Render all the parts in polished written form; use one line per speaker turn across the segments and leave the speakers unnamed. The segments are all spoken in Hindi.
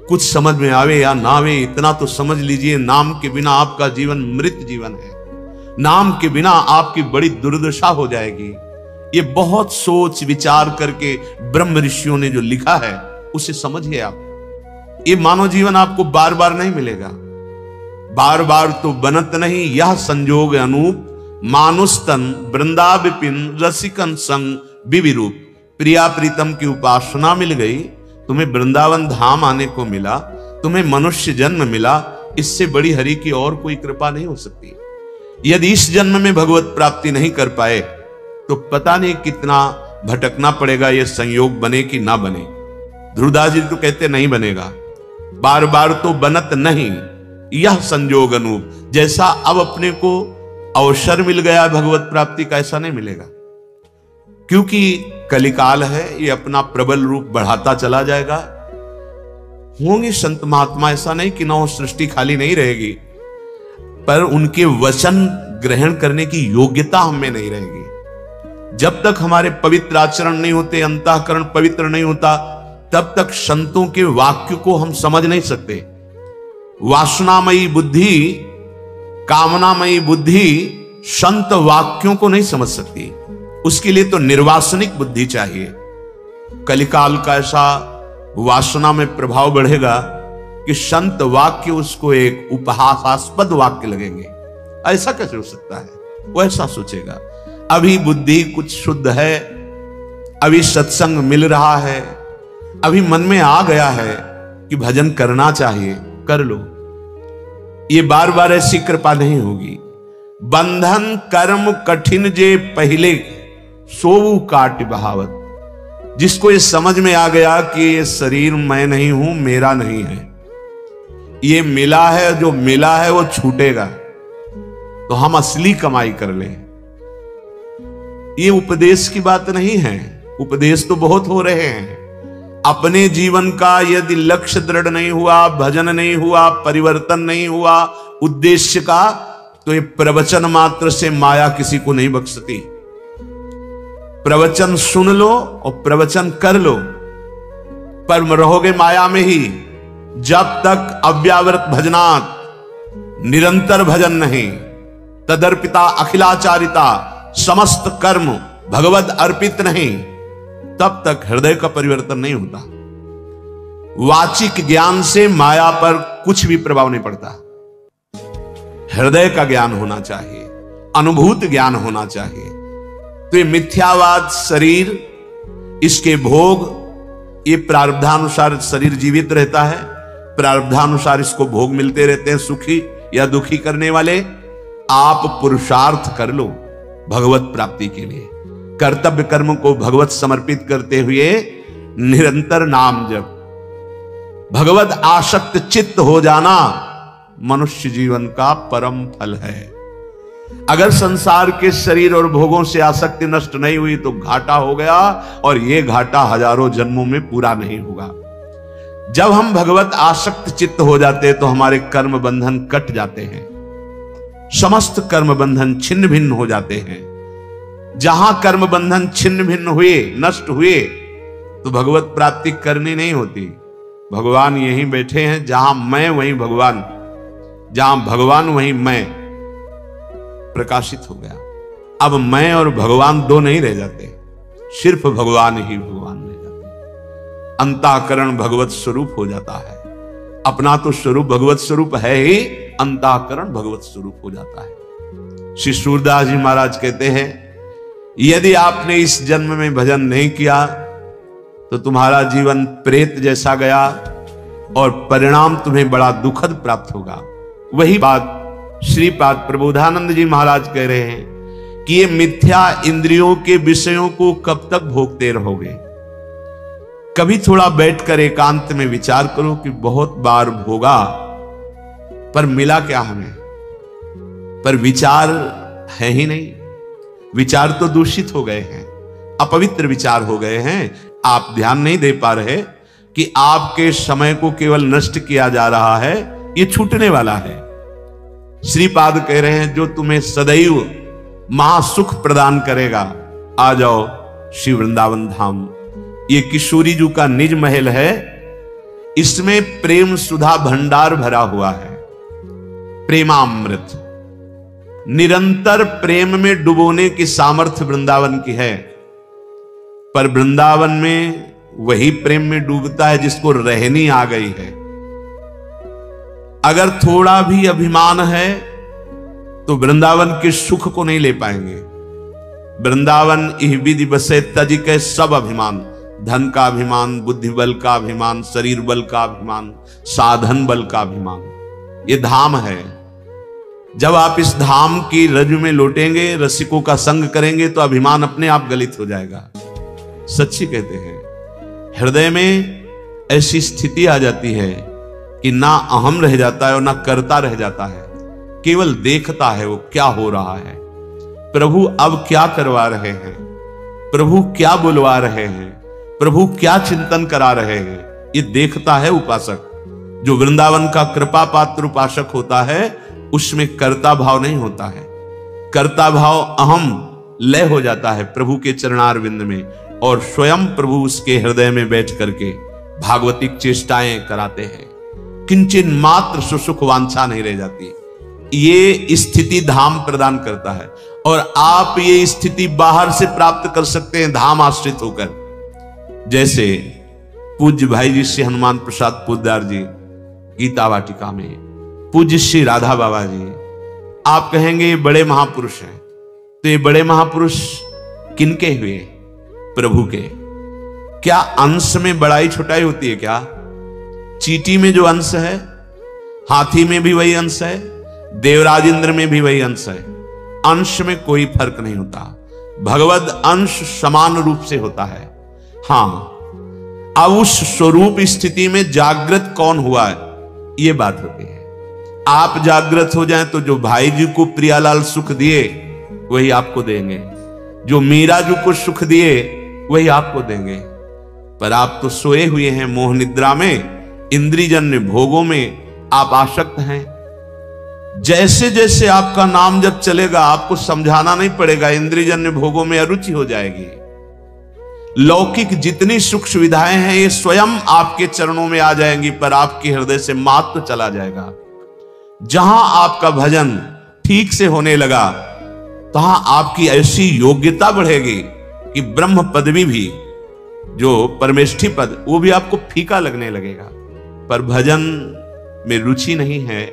कुछ समझ में आवे या ना आवे, इतना तो समझ लीजिए, नाम के बिना आपका जीवन मृत जीवन है। नाम के बिना आपकी बड़ी दुर्दशा हो जाएगी। ये बहुत सोच विचार करके ब्रह्म ऋषियों ने जो लिखा है उसे समझिए आप। ये मानव जीवन आपको बार बार नहीं मिलेगा, बार बार तो बनत नहीं। यह संजोग अनूप मानुस्तन वृंदा विपिन रसिकन संग विविरूप। प्रिया प्रीतम की उपासना मिल गई, तुम्हें वृंदावन धाम आने को मिला, तुम्हें मनुष्य जन्म मिला, इससे बड़ी हरि की और कोई कृपा नहीं हो सकती। यदि इस जन्म में भगवत प्राप्ति नहीं कर पाए तो पता नहीं कितना भटकना पड़ेगा, यह संयोग बने कि ना बने। ध्रुवदास जी तो कहते नहीं बनेगा, बार बार तो बनत नहीं। यह संजोग अनूप, जैसा अब अपने को अवसर मिल गया भगवत प्राप्ति का, ऐसा नहीं मिलेगा, क्योंकि कलिकाल है, ये अपना प्रबल रूप बढ़ाता चला जाएगा। होंगे संत महात्मा, ऐसा नहीं कि ना सृष्टि खाली नहीं रहेगी, पर उनके वचन ग्रहण करने की योग्यता हमें नहीं रहेगी। जब तक हमारे पवित्र आचरण नहीं होते, अंतःकरण पवित्र नहीं होता, तब तक संतों के वाक्य को हम समझ नहीं सकते। वासनामयी बुद्धि, कामनामयी बुद्धि संत वाक्यों को नहीं समझ सकती। उसके लिए तो निर्वासनिक बुद्धि चाहिए। कलिकाल का ऐसा वासना में प्रभाव बढ़ेगा कि संत वाक्य उसको एक उपहासास्पद वाक्य लगेंगे। ऐसा कैसे हो सकता है, वो ऐसा सोचेगा। अभी बुद्धि कुछ शुद्ध है, अभी सत्संग मिल रहा है, अभी मन में आ गया है कि भजन करना चाहिए, कर लो। ये बार बार ऐसी कृपा नहीं होगी। बंधन कर्म कठिन जे पहले सोऊ काट बहावत। जिसको ये समझ में आ गया कि ये शरीर मैं नहीं हूं, मेरा नहीं है, ये मिला है, जो मिला है वो छूटेगा, तो हम असली कमाई कर लें। ये उपदेश की बात नहीं है, उपदेश तो बहुत हो रहे हैं। अपने जीवन का यदि लक्ष्य दृढ़ नहीं हुआ, भजन नहीं हुआ, परिवर्तन नहीं हुआ उद्देश्य का, तो ये प्रवचन मात्र से माया किसी को नहीं बख्शती। प्रवचन सुन लो और प्रवचन कर लो, पर रहोगे माया में ही। जब तक अव्यावृत भजनात्, निरंतर भजन नहीं, तदर्पिता अखिलाचारिता, समस्त कर्म भगवद अर्पित नहीं, तब तक हृदय का परिवर्तन नहीं होता। वाचिक ज्ञान से माया पर कुछ भी प्रभाव नहीं पड़ता। हृदय का ज्ञान होना चाहिए, अनुभूत ज्ञान होना चाहिए। तो ये मिथ्यावाद शरीर, इसके भोग, ये प्रारब्धानुसार शरीर जीवित रहता है, प्रारब्धानुसार इसको भोग मिलते रहते हैं, सुखी या दुखी करने वाले। आप पुरुषार्थ कर लो भगवत प्राप्ति के लिए। कर्तव्य कर्म को भगवत समर्पित करते हुए निरंतर नाम जप, भगवत आसक्त चित्त हो जाना मनुष्य जीवन का परम फल है। अगर संसार के शरीर और भोगों से आसक्ति नष्ट नहीं हुई तो घाटा हो गया, और यह घाटा हजारों जन्मों में पूरा नहीं होगा। जब हम भगवत आसक्त चित्त हो जाते तो हमारे कर्म बंधन कट जाते हैं, समस्त कर्म बंधन छिन्न भिन्न हो जाते हैं। जहां कर्म बंधन छिन्न भिन्न हुए, नष्ट हुए, तो भगवत प्राप्ति करनी नहीं होती। भगवान यहीं बैठे हैं, जहां मैं वहीं भगवान, जहां भगवान वहीं मैं प्रकाशित हो गया। अब मैं और भगवान दो नहीं रह जाते, सिर्फ भगवान ही भगवान रह जाते। अंतःकरण भगवत स्वरूप हो जाता है। अपना तो स्वरूप भगवत स्वरूप है ही, अंतःकरण भगवत स्वरूप हो जाता है। श्री सूरदास जी महाराज कहते हैं, यदि आपने इस जन्म में भजन नहीं किया तो तुम्हारा जीवन प्रेत जैसा गया और परिणाम तुम्हें बड़ा दुखद प्राप्त होगा। वही बात श्रीपाद प्रबोधानंद जी महाराज कह रहे हैं कि ये मिथ्या इंद्रियों के विषयों को कब तक भोगते रहोगे। कभी थोड़ा बैठकर एकांत में विचार करो कि बहुत बार भोगा, पर मिला क्या हमें? पर विचार है ही नहीं। विचार तो दूषित हो गए हैं, अपवित्र विचार हो गए हैं। आप ध्यान नहीं दे पा रहे कि आपके समय को केवल नष्ट किया जा रहा है, ये छूटने वाला है। श्रीपाद कह रहे हैं, जो तुम्हें सदैव महासुख प्रदान करेगा, आ जाओ श्री वृंदावन धाम। ये किशोरी जी का निज महल है, इसमें प्रेम सुधा भंडार भरा हुआ है, प्रेमामृत। निरंतर प्रेम में डुबोने की सामर्थ्य वृंदावन की है, पर वृंदावन में वही प्रेम में डूबता है जिसको रहनी आ गई है। अगर थोड़ा भी अभिमान है तो वृंदावन के सुख को नहीं ले पाएंगे। वृंदावन इह विधि बसे तज के सब अभिमान, धन का अभिमान, बुद्धि बल का अभिमान, शरीर बल का अभिमान, साधन बल का अभिमान, ये धाम है। जब आप इस धाम की रज में लौटेंगे, रसिकों का संग करेंगे, तो अभिमान अपने आप गलित हो जाएगा। सच्ची कहते हैं, हृदय में ऐसी स्थिति आ जाती है कि ना अहम रह जाता है और ना करता रह जाता है, केवल देखता है वो क्या हो रहा है, प्रभु अब क्या करवा रहे हैं, प्रभु क्या बुलवा रहे हैं, प्रभु क्या चिंतन करा रहे हैं, ये देखता है उपासक। जो वृंदावन का कृपा पात्र उपासक होता है, उसमें कर्ता भाव नहीं होता है। कर्ता भाव अहम लय हो जाता है प्रभु के चरणारविंद में, और स्वयं प्रभु उसके हृदय में बैठ करके भागवतिक चेष्टाएं कराते हैं। किंचन मात्र सुसुख वांछा नहीं रह जाती। ये स्थिति धाम प्रदान करता है, और आप ये स्थिति बाहर से प्राप्त कर सकते हैं धाम आश्रित होकर। जैसे पूज्य भाई जी श्री हनुमान प्रसाद पोद्दार जी गीता वाटिका में, पूज्य श्री राधा बाबा जी, आप कहेंगे ये बड़े महापुरुष हैं, तो ये बड़े महापुरुष किनके हुए? प्रभु के। क्या अंश में बड़ाई छोटाई होती है क्या? चींटी में जो अंश है, हाथी में भी वही अंश है, देवराजेंद्र में भी वही अंश है। अंश में कोई फर्क नहीं होता, भगवद अंश समान रूप से होता है। हां, अब उस स्वरूप स्थिति में जागृत कौन हुआ है, यह बात होती है। आप जागृत हो जाएं तो जो भाई जी को प्रियालाल सुख दिए वही आपको देंगे, जो मीरा जी को सुख दिए वही आपको देंगे। पर आप तो सोए हुए हैं मोह निद्रा में, इंद्रियजन्य भोगों में आप आसक्त हैं। जैसे जैसे आपका नाम जब चलेगा, आपको समझाना नहीं पड़ेगा, इंद्रियजन्य भोगों में अरुचि हो जाएगी। लौकिक जितनी सुख सुविधाएं हैं ये स्वयं आपके चरणों में आ जाएंगी, पर आपके हृदय से मात्र चला जाएगा। जहां आपका भजन ठीक से होने लगा, तहां आपकी ऐसी योग्यता बढ़ेगी कि ब्रह्म पदवी भी, जो परमेष्ठी पद, वो भी आपको फीका लगने लगेगा। पर भजन में रुचि नहीं है,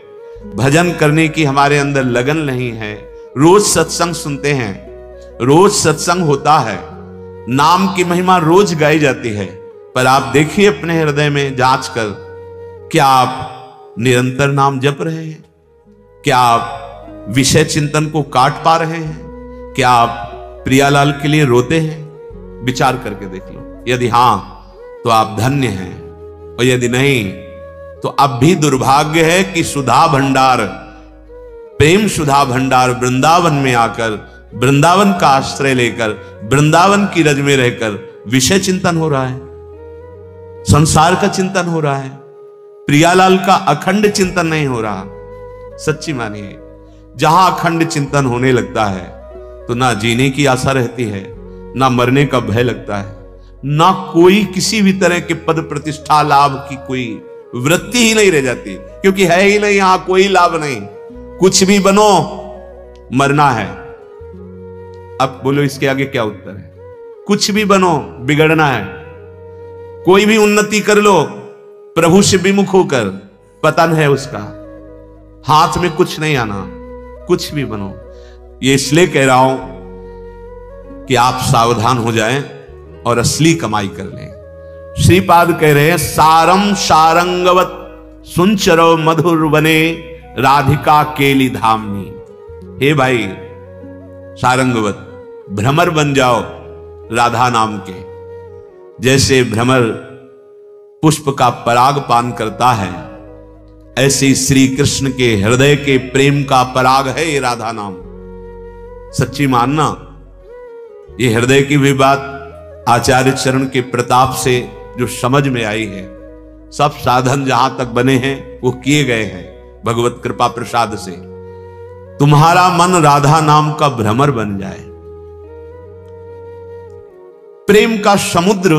भजन करने की हमारे अंदर लगन नहीं है। रोज सत्संग सुनते हैं, रोज सत्संग होता है, नाम की महिमा रोज गाई जाती है, पर आप देखिए अपने हृदय में जांच कर, क्या आप निरंतर नाम जप रहे हैं? क्या आप विषय चिंतन को काट पा रहे हैं? क्या आप प्रियालाल के लिए रोते हैं? विचार करके देख लो। यदि हां तो आप धन्य हैं, और यदि नहीं तो अब भी दुर्भाग्य है कि सुधा भंडार, प्रेम सुधा भंडार वृंदावन में आकर, वृंदावन का आश्रय लेकर, वृंदावन की रज में रहकर विषय चिंतन हो रहा है, संसार का चिंतन हो रहा है, प्रियालाल का अखंड चिंतन नहीं हो रहा। सच्ची मानिए, जहां अखंड चिंतन होने लगता है तो ना जीने की आशा रहती है, ना मरने का भय लगता है, ना कोई किसी भी तरह के पद प्रतिष्ठा लाभ की कोई वृत्ति ही नहीं रह जाती, क्योंकि है ही नहीं, यहां कोई लाभ नहीं। कुछ भी बनो, मरना है। अब बोलो इसके आगे क्या उत्तर है? कुछ भी बनो, बिगड़ना है। कोई भी उन्नति कर लो, प्रभु से विमुख होकर, पतन है उसका। हाथ में कुछ नहीं आना, कुछ भी बनो। ये इसलिए कह रहा हूं कि आप सावधान हो जाएं और असली कमाई कर लें। श्रीपाद कह रहे हैं, सारम सारंगवत सुंचरो मधुर बने राधिका केली धामनी। हे भाई, सारंगवत, भ्रमर बन जाओ राधा नाम के। जैसे भ्रमर पुष्प का पराग पान करता है, ऐसे श्री कृष्ण के हृदय के प्रेम का पराग है ये राधा नाम। सच्ची मानना, ये हृदय की भी बात आचार्य चरण के प्रताप से जो समझ में आई है, सब साधन जहां तक बने हैं वो किए गए हैं भगवत कृपा प्रसाद से। तुम्हारा मन राधा नाम का भ्रमर बन जाए। प्रेम का समुद्र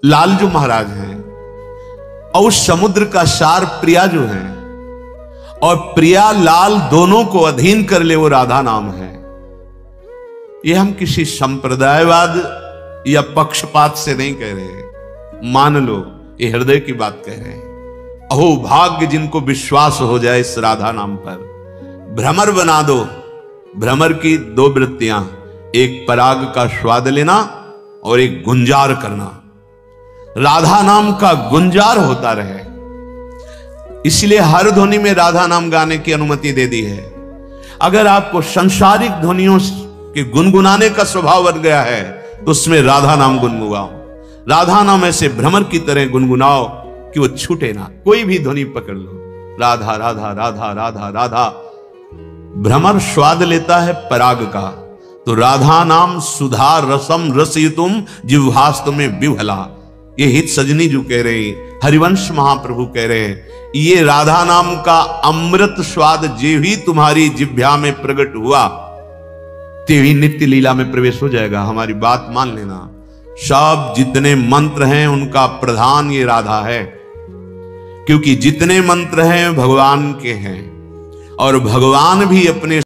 लालजू महाराज हैं। और उस समुद्र का सार प्रिया जो है, और प्रिया लाल दोनों को अधीन कर ले, वो राधा नाम है। ये हम किसी संप्रदायवाद या पक्षपात से नहीं कह रहे, मान लो ये हृदय की बात कह रहे हैं। अहो भाग्य जिनको विश्वास हो जाए इस राधा नाम पर। भ्रमर बना दो। भ्रमर की दो वृत्तियां, एक पराग का स्वाद लेना और एक गुंजार करना। राधा नाम का गुंजार होता रहे, इसलिए हर ध्वनि में राधा नाम गाने की अनुमति दे दी है। अगर आपको संसारिक ध्वनियों के गुनगुनाने का स्वभाव बन गया है तो उसमें राधा नाम गुनगुनाओ। राधा नाम ऐसे भ्रमर की तरह गुनगुनाओ कि वो छूटे ना। कोई भी ध्वनि पकड़ लो, राधा राधा राधा राधा राधा। भ्रमर स्वाद लेता है पराग का, तो राधा नाम सुधा रसम रसयुतुम जिह्वास्तु में विभला। ये हित सजनी जो कह रहे हैं, हरिवंश महाप्रभु कह रहे हैं, ये राधा नाम का अमृत स्वाद जे भी तुम्हारी जिह्वा में प्रकट हुआ, ते भी नित्य लीला में प्रवेश हो जाएगा। हमारी बात मान लेना। सब जितने मंत्र हैं उनका प्रधान ये राधा है, क्योंकि जितने मंत्र हैं भगवान के हैं, और भगवान भी अपने